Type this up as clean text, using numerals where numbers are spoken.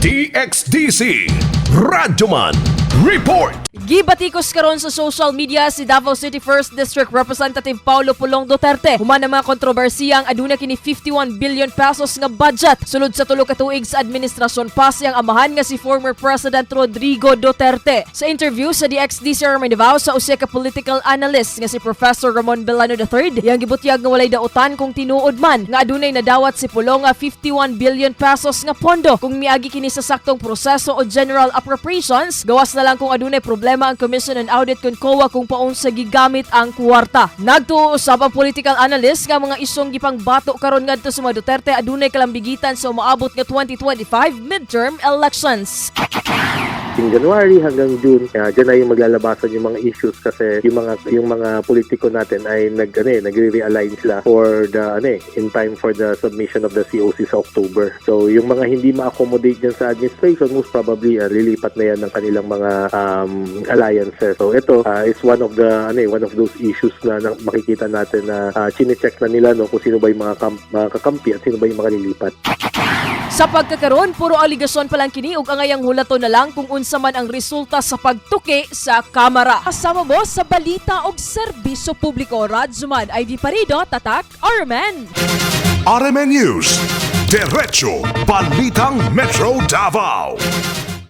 DXDC Radyoman Report. Gibatikos karon sa social media si Davao City 1st District Representative Paulo Pulong Duterte. Human ang mga kontrobersiya ang aduna kini 51 billion pesos nga budget sulod sa tulo ka tuig sa administrasyon pa siyang amahan nga si former President Rodrigo Duterte. Sa interview sa DXDC Army Davao sa usa ka political analyst nga si Professor Ramon Belano III, iyang gibutyag nga walay dautan kung tinuod man nga adunay nadawat si Pulong nga 51 billion pesos nga pondo kung miagi kini sa saktong proseso o general appropriations. Gawas na lang kung adunay problema ang Commission on Audit kung COA kung paunsa gigamit ang kwarta. Nagtuo usab ang political analyst nga mga isong gipang bato karon ngadto sa mga Duterte adunay kalambigitan sa umaabot nga 2025 midterm elections. In January hanggang June, diyan na yung maglalabasan yung mga issues kasi yung mga politiko natin ay nagre-realign sila for the in time for the submission of the COC sa October. So yung mga hindi ma-accommodate diyan sa administration most probably lilipat na yan ng kanilang mga alliances. So ito is one of those issues na makikita natin na chine-check na nila kung sino ba yung mga kakampi at sino ba yung mga lilipat. Sa pagkakaroon, puro aligasyon pa lang kini ug angayang hulaton na lang kung unsa man ang resulta sa pagtuki sa Kamara. Kasama mo sa balita og serbisyo publiko, Radzuman ID Parido, Tatak, RMN. RMN News, Diretso Balitang Metro Davao.